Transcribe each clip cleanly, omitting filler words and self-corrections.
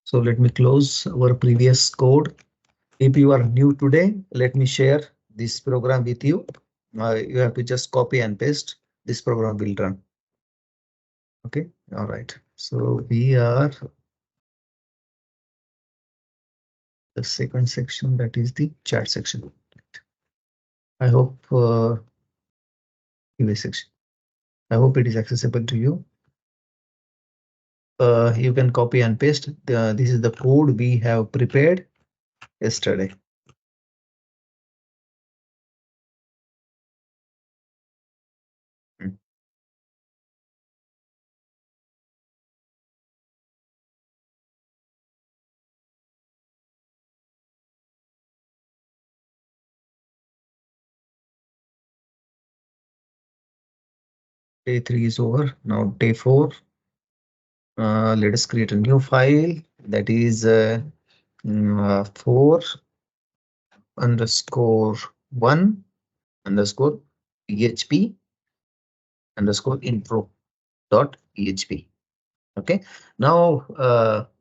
So let me close our previous code. If you are new today, let me share this program with you. You have to just copy and paste. This program will run. Okay, all right. So we are the second section, that is the chat section. I hope QA section. I hope it is accessible to you. You can copy and paste. This is the code we have prepared yesterday. Day 3 is over. Now day 4. Let us create a new file, that is 4 underscore 1 underscore PHP underscore intro dot PHP. Okay. Now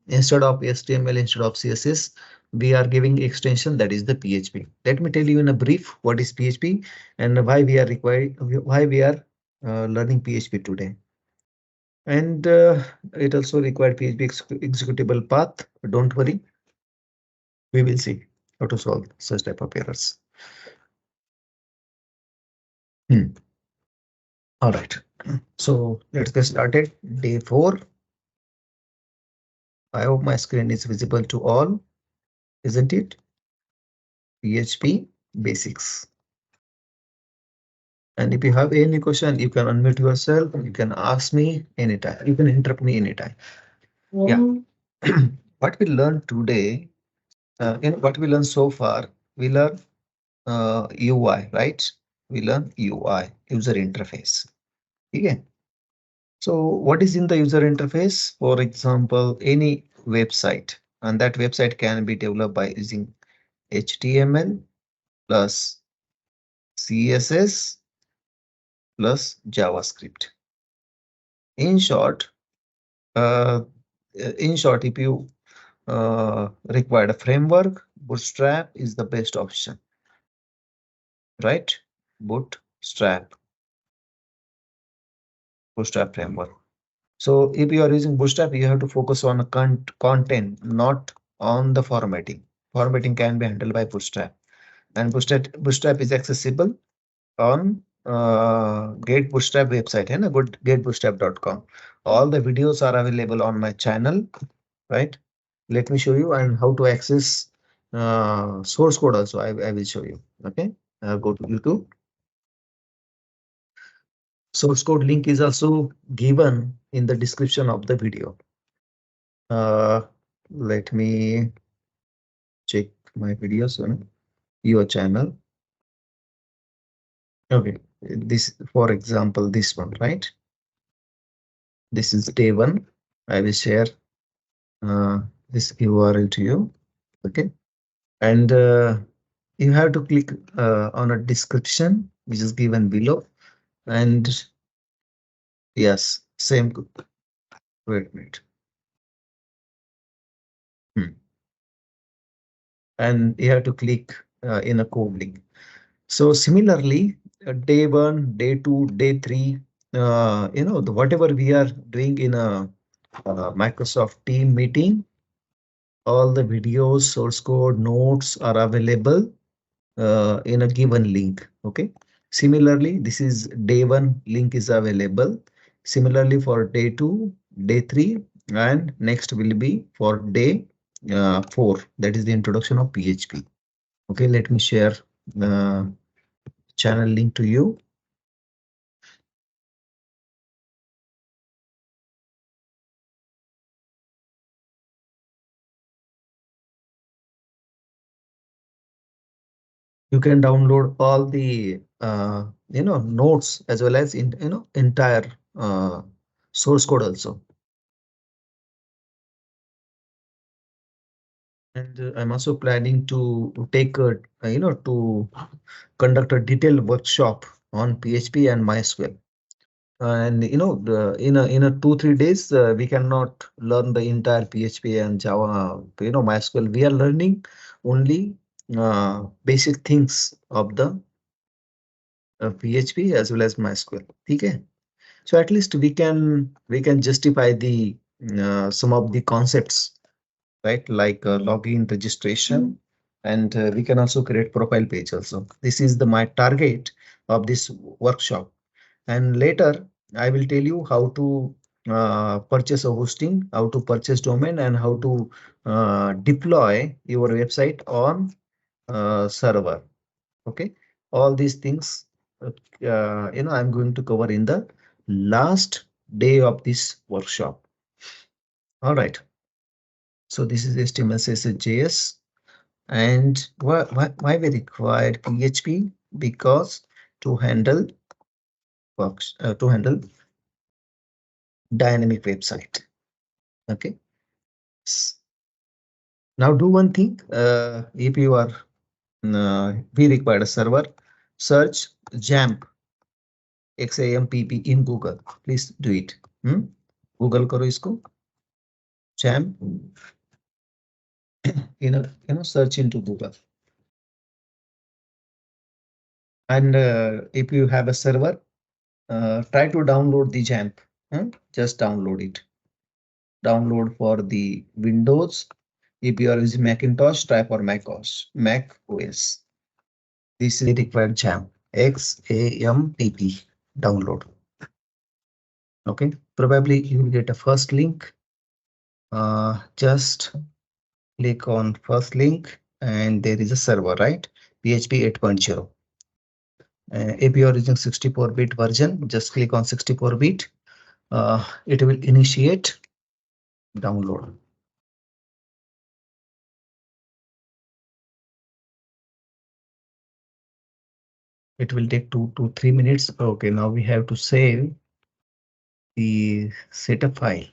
instead of HTML, instead of CSS, we are giving extension, that is the PHP. Let me tell you in a brief what is PHP and why we are learning PHP today. And it also required PHP executable path. Don't worry, we will see how to solve such type of errors. All right, so let's get started. Day 4. I hope my screen is visible to all, isn't it? PHP basics. And if you have any question, you can unmute yourself. You can ask me anytime. You can interrupt me anytime. Yeah. What we learned today, what we learned so far, we learned UI, right? We learn UI, user interface. Okay. So what is in the user interface? For example, any website, and that website can be developed by using HTML plus CSS plus JavaScript. In short, if you require a framework, Bootstrap is the best option, right? Bootstrap framework. So if you are using Bootstrap, you have to focus on content, not on the formatting. Formatting can be handled by Bootstrap, and Bootstrap is accessible on Get Bootstrap website and getbootstrap.com. All the videos are available on my channel, right? Let me show you and how to access source code also. I will show you. Okay, go to YouTube. Source code link is also given in the description of the video. Let me check my videos on your channel. Okay, this, for example, this one, right? This is day 1. I will share this URL to you. Okay, and you have to click on a description which is given below, and yes, same. Wait a minute. And you have to click in a code link. So similarly, day 1, day 2, day 3, whatever we are doing in a Microsoft Team meeting, all the videos, source code, notes are available in a given link. Okay. Similarly, this is day 1 link is available. Similarly for day 2, day 3, and next will be for day 4. That is the introduction of PHP. Okay, let me share the channel link to you. You can download all the notes as well as entire source code also. And I'm also planning to take to conduct a detailed workshop on PHP and MySQL. And in a 2-3 days we cannot learn the entire PHP and Java, MySQL. We are learning only basic things of the PHP as well as MySQL. Okay, so at least we can justify the some of the concepts, right? Like login, registration, and we can also create profile page also. This is the my target of this workshop. And later I will tell you how to purchase a hosting, how to purchase domain, and how to deploy your website on server. Okay, all these things I'm going to cover in the last day of this workshop. All right, so this is HTML, CSS, JS. And why we required PHP? Because to handle to handle dynamic website. Okay. Now do one thing. If you are we required a server, search XAMPP, XAMPP in Google. Please do it. Google करो इसको. XAMPP. Search into Google. And if you have a server, try to download the XAMPP. Just download it. Download for the Windows. If you are using Macintosh, try for Mac OS. This is required XAMPP. XAMPP. Download. Okay. Probably you will get a first link. Just click on first link and there is a server, right? PHP 8.0. If you are using 64-bit version, just click on 64-bit. It will initiate download. It will take 2 to 3 minutes. Okay, now we have to save the setup file.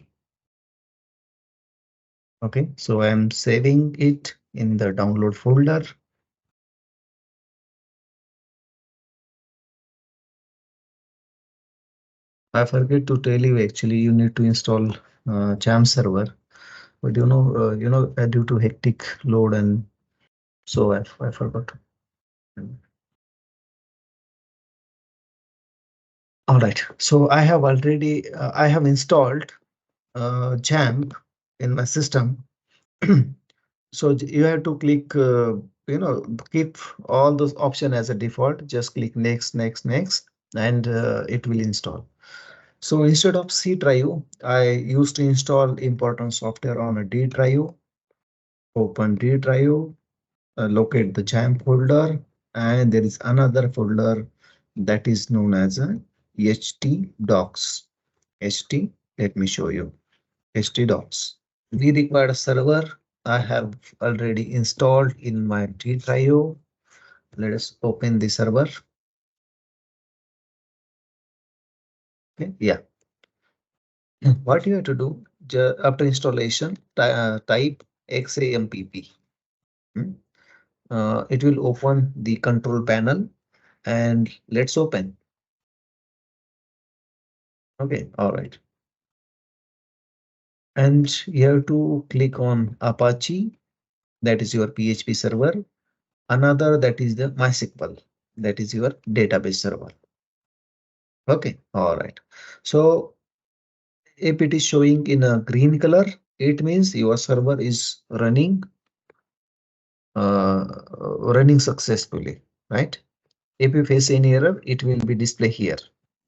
Okay, so I am saving it in the download folder. I forget to tell you, actually you need to install XAMPP server, but due to hectic load, and so I forgot. All right, so I have already I have installed XAMPP in my system. So you have to click, keep all those options as a default. Just click next, next, next, and it will install. So instead of C drive, I used to install important software on a D drive. Open D drive, locate the XAMPP folder, and there is another folder that is known as a HT docs. HT, let me show you. HT docs. We require a server. I have already installed in my D drive. Let us open the server. Okay, yeah. What you have to do after installation, type XAMPP. It will open the control panel, and let's open. Okay, all right. And you have to click on Apache, that is your PHP server. Another, that is the MySQL, that is your database server. Okay, all right. So if it is showing in a green color, it means your server is running successfully, right? If you face any error, it will be display here.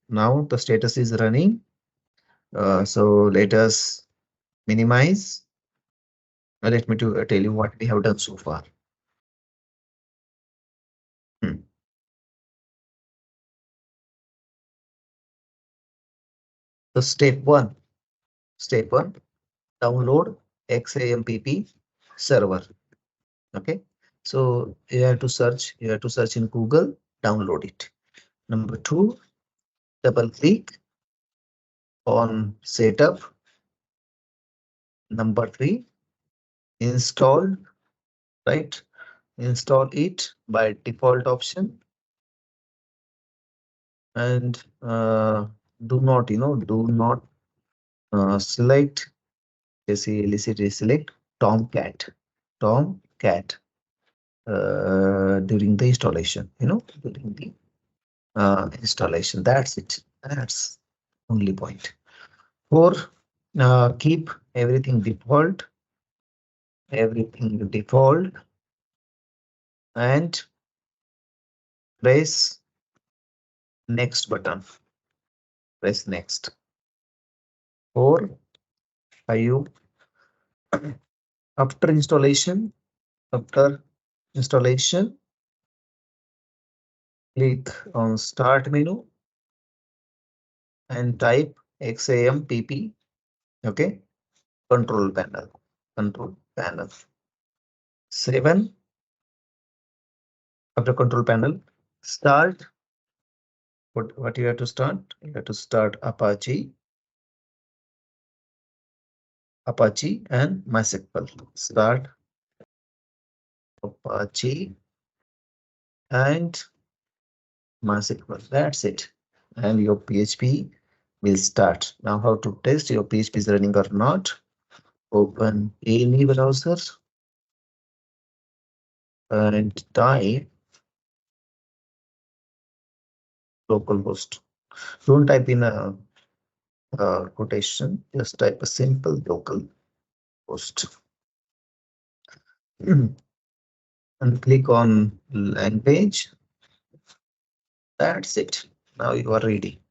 Now the status is running. So let us minimize. Let me tell you what we have done so far. So step one, download XAMPP server. Okay. So you have to search in Google, download it. Number two, double click on setup. Number three, install, right? Install it by default option. And do not, do not select, select Tomcat, Tomcat during the installation, during the installation. That's it. That's only point. 4, keep everything default, and press next button. Press next. 4, 5. After installation, after installation, click on Start menu and type XAMPP. Okay, control panel. Control panel. 7. After control panel, start. What you have to start? You have to start Apache and MySQL. Start Apache and MySQL. That's it. And your PHP will start. Now, how to test your PHP is running or not? Open any browser and type localhost. Don't type in a quotation, just type a simple local host. And click on language. That's it. Now you are ready.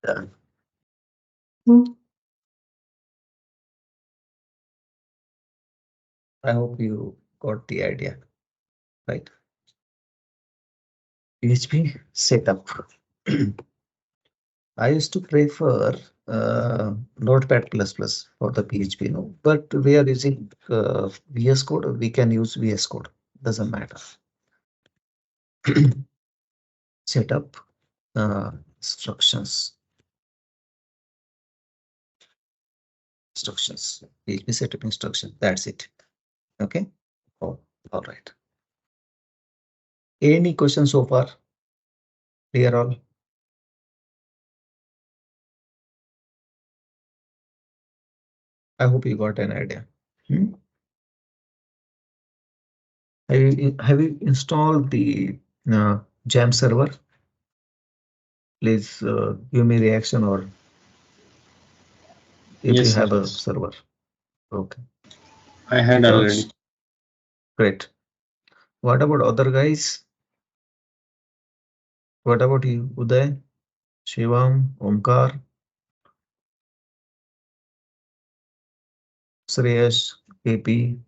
Done. I hope you got the idea, right? PHP setup. I used to prefer Notepad++ for the PHP, but we are using VS Code. We can use VS Code. Doesn't matter. Setup instructions. PHP setup instruction. That's it. Okay. Oh, all right. Any questions so far? Clear all? I hope you got an idea. Hmm? Have you installed the Jam server? Please give me reaction, or if you Yes, sir. have a Yes. server. Okay. I had already. Because great. What about other guys? What about you, Uday, Shivam, Omkar, Sreyash, KP?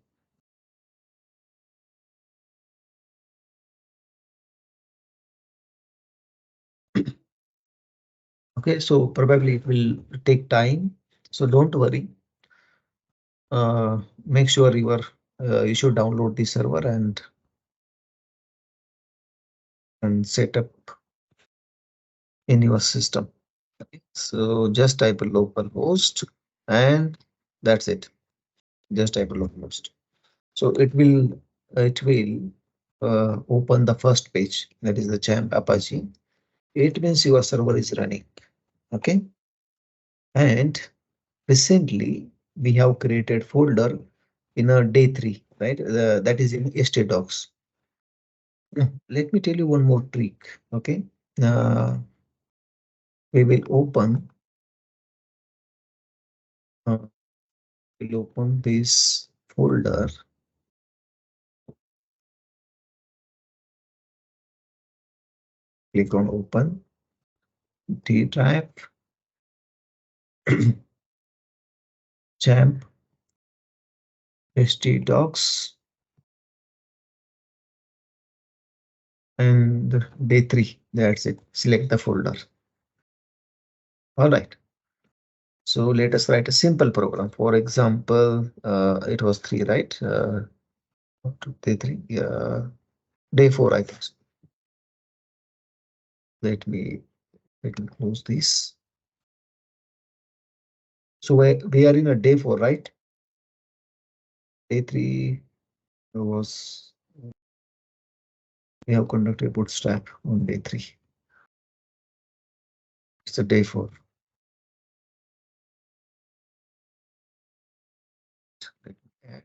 Okay, so probably it will take time. So don't worry. Make sure you should download the server and set up in your system. Okay. So just type a local host, and that's it. Just type a local host. So it will open the first page, that is the Champ Apache. It means your server is running. Okay. And recently we have created folder in a day 3, right? That is in htdocs. Let me tell you one more trick. Okay. Uh, we will open uh, we'll open this folder. Click on open D drive, champ htdocs, and day 3. That's it. Select the folder. All right. So let us write a simple program. For example, it was 3, right? Day 3, day 4, I think. So. Let me close this. So we are in a day 4, right? Day 3 was we have conducted bootstrap on day 3. It's a day 4. Let me add.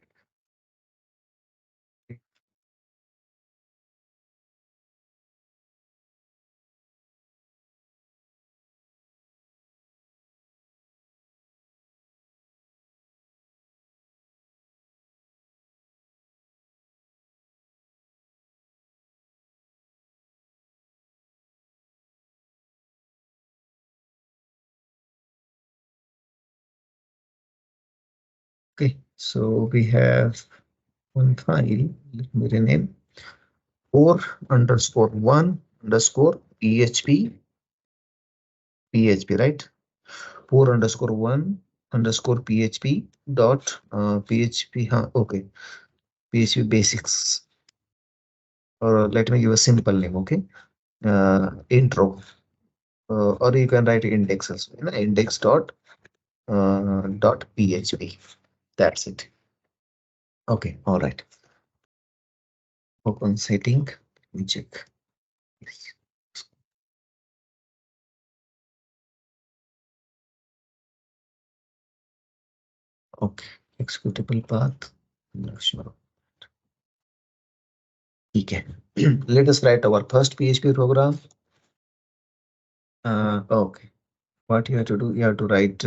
Okay, so we have one file. Let me rename 4_1_PHP, right? 4_1_PHP dot PHP. Okay, PHP basics. Or let me give a simple name. Okay, intro. Or you can write index as well. Index dot PHP. That's it. Okay, all right. Open setting. Let me check. Yes. Okay, executable path. Not sure. Okay. Let us write our first PHP program. Okay. What you have to do, you have to write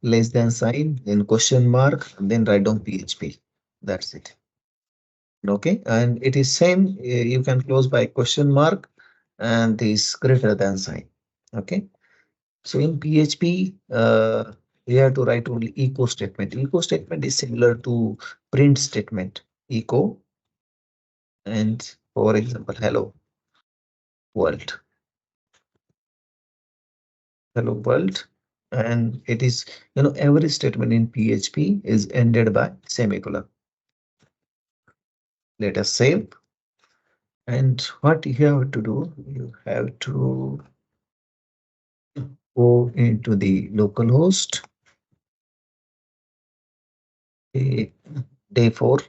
less than sign, then question mark, and then write down PHP. That's it. Okay, and it is same. You can close by question mark and this greater than sign. Okay, so in PHP, you have to write only echo statement. Echo statement is similar to print statement. Echo and for example, hello world, hello world, and it is every statement in PHP is ended by semicolon. Let us save. And what you have to do, you have to go into the localhost, the day4.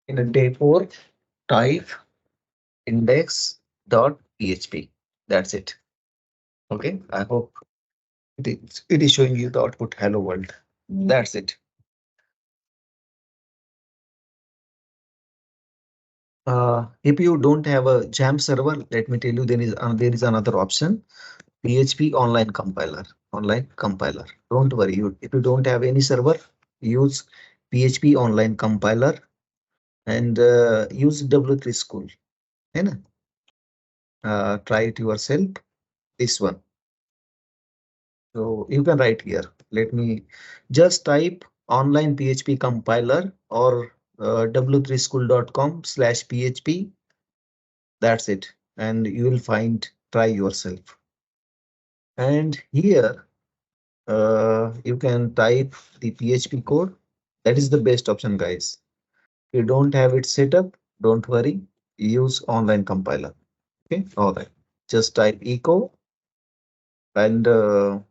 In a day4, type index.php. That's it. Okay, I hope it is showing you the output hello world. That's it. If you don't have a jam server, let me tell you, there is another option. PHP online compiler. Online compiler. Don't worry. If you don't have any server, use PHP online compiler and use W3 school. है ना? Try it yourself. This one. So you can write here. Let me just type online PHP compiler or w3school.com/php. That's it. And you will find try yourself. And here you can type the PHP code. That is the best option, guys. If you don't have it set up, don't worry. Use online compiler. Okay, all right. Just type echo and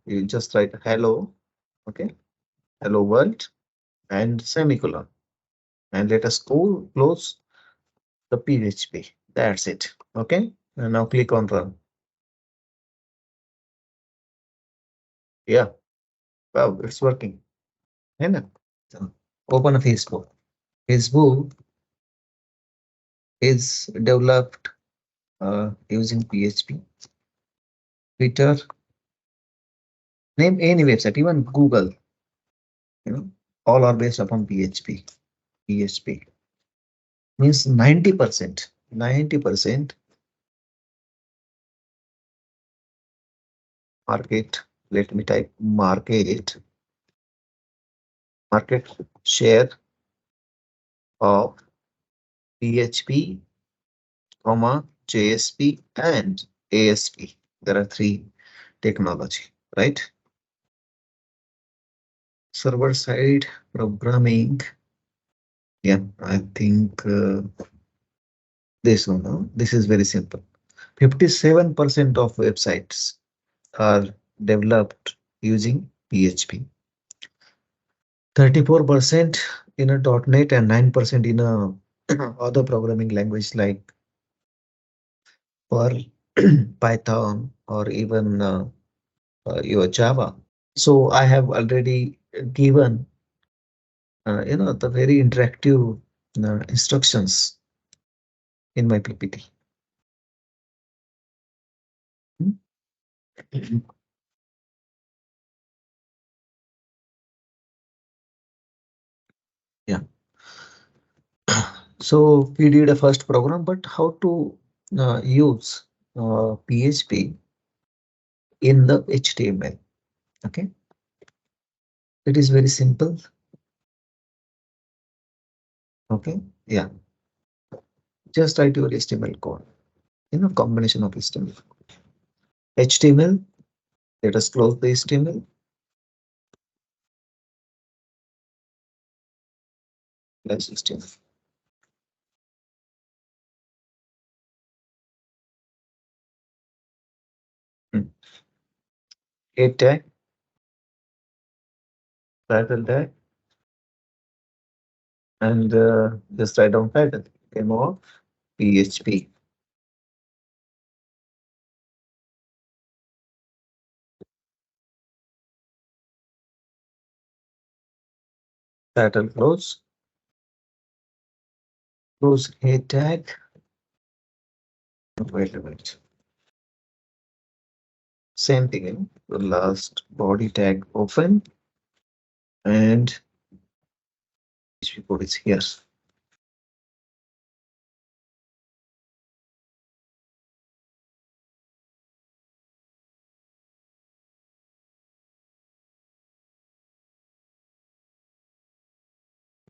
you just write hello. Okay, hello world and semicolon. And let us close the PHP. That's it. Okay, and now click on run. Yeah, wow, it's working. है So, open a Facebook. Facebook is developed using PHP. Twitter, name any website, even Google, all are based upon PHP. PHP means 90%. 90% market. Let me type market share of PHP, JSP and ASP. There are three technology, right? Server side programming. Yeah, I think this one. This is very simple. 57% of websites are developed using PHP. 34% in a .NET and 9% in a other programming language like Perl, Python, or even your Java. So I have already given the very interactive instructions in my PPT. Yeah. So we did a first program, but how to use PHP in the HTML? Okay, it is very simple. Okay, yeah, just write your HTML code in a combination of HTML. HTML. Let us close the HTML. Plus HTML. Head tag, title tag, and just write down title. Demo of PHP. Title close. Close head tag. Wait. Same thing. The last body tag open, and PHP code is here.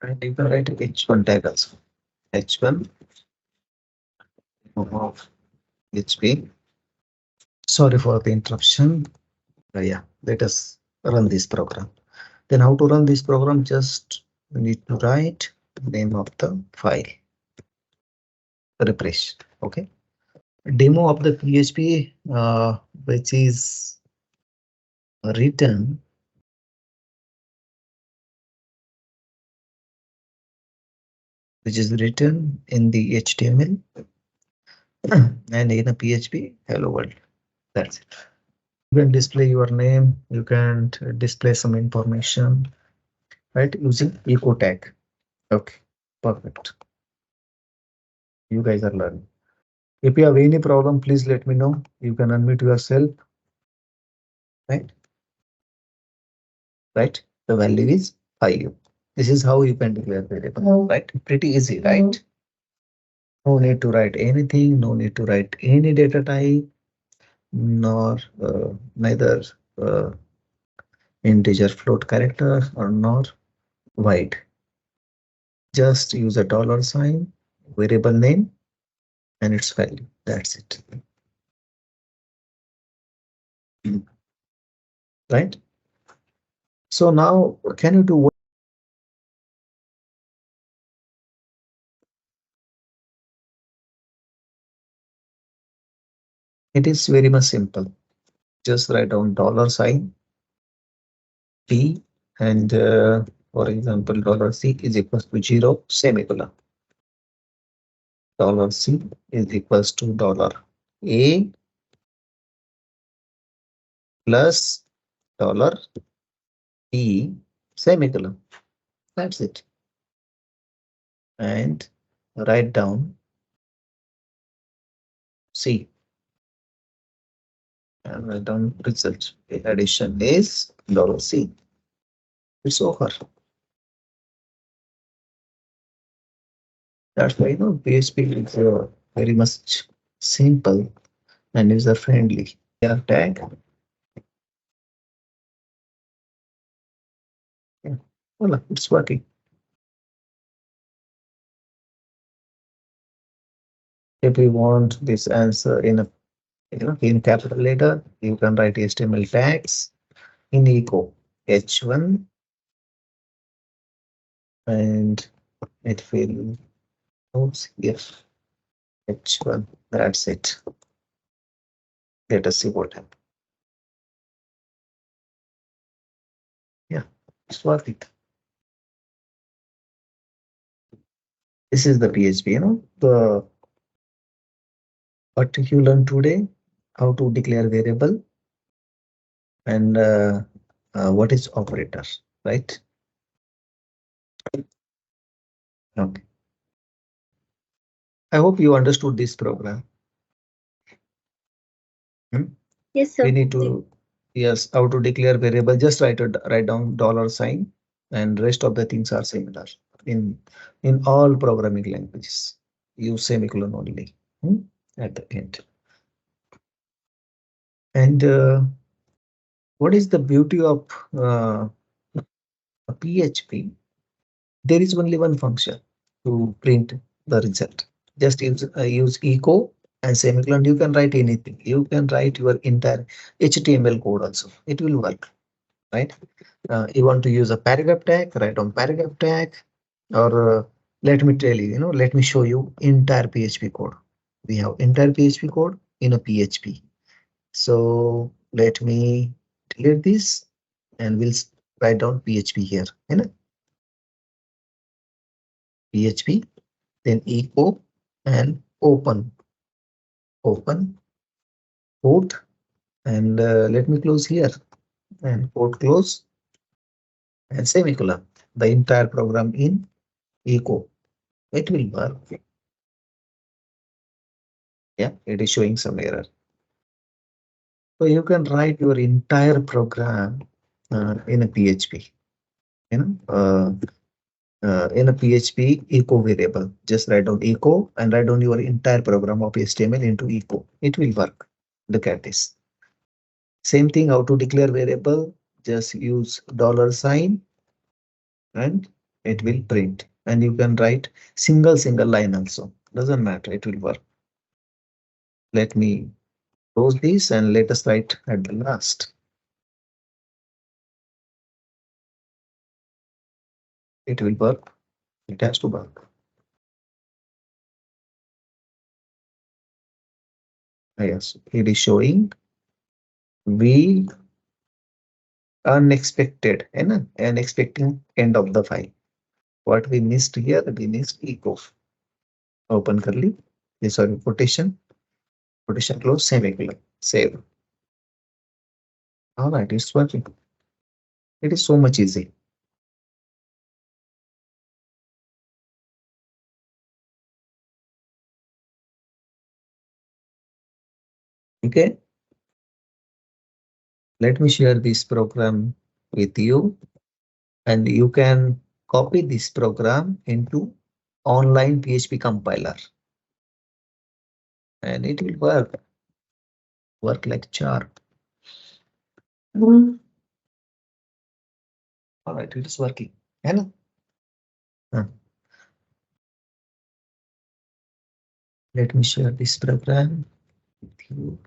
And you can write H1 tag also. H1 of HP. Sorry for the interruption. Yeah, let us run this program. Then how to run this program? Just need to write name of the file. Refresh. Okay. Demo of the PHP, which is written in the HTML and in a PHP hello world. That's it. You can display your name. You can display some information, right? Using echo tag. Okay, perfect. You guys are learning. If you have any problem, please let me know. You can unmute yourself, right? Right? The value is 5. This is how you can declare variable, right? Pretty easy, right? No need to write anything, no need to write any data type, nor neither uh, integer float character or nor void. Just use a dollar sign, variable name, and its value. That's it. Right? So now, can you do what? It is very much simple. Just write down dollar sign P and for example, dollar C is equals to 0 semicolon. Dollar C is equals to dollar A plus dollar B semicolon. That's it. And write down C and write down result. The addition is dollar C. It's over. That's why PHP is very much simple and user friendly. Yeah, tag. Yeah. Well, it's working. If you want this answer in a in capital letter, you can write HTML tags in echo h1 and it will oops yes h1. That's it. Let us see what happens. Yeah, it's working. This is the PHP, the what you learned today, how to declare variable and what is operator, right? Okay. I hope you understood this program. Hmm? Yes, We sir. need to, yes, how to declare variable. Just write down $sign, and rest of the things are similar in all programming languages. Use semicolon only at the end. And what is the beauty of PHP? There is only one function to print the result. Just use echo and semicolon. You can write anything. You can write your entire HTML code also. It will work, right? You want to use a paragraph tag, write on paragraph tag, or let me tell you, let me show you entire PHP code. We have entire PHP code in a PHP. So let me delete this and we'll write down PHP here. PHP, then echo and open quote, and let me close here and quote close and semicolon. The entire program in echo. It will work. Yeah, it is showing some error. So you can write your entire program in a PHP. In a PHP echo variable. Just write down echo and write down your entire program of HTML into echo. It will work. Look at this. Same thing, how to declare variable. Just use $sign and it will print. And you can write single line also. Doesn't matter. It will work. Let me close this and let us write at the last. It will work. It has to work. Yes, it is showing we unexpected and unexpected end of the file. What we missed here, we missed echo. Open curly, sorry, quotation close, semicolon, save. All right, it's working. It is so much easy. Okay. Let me share this program with you, and you can copy this program into online PHP compiler, and it will work like charm. All right, it is working. Let me share this program with you.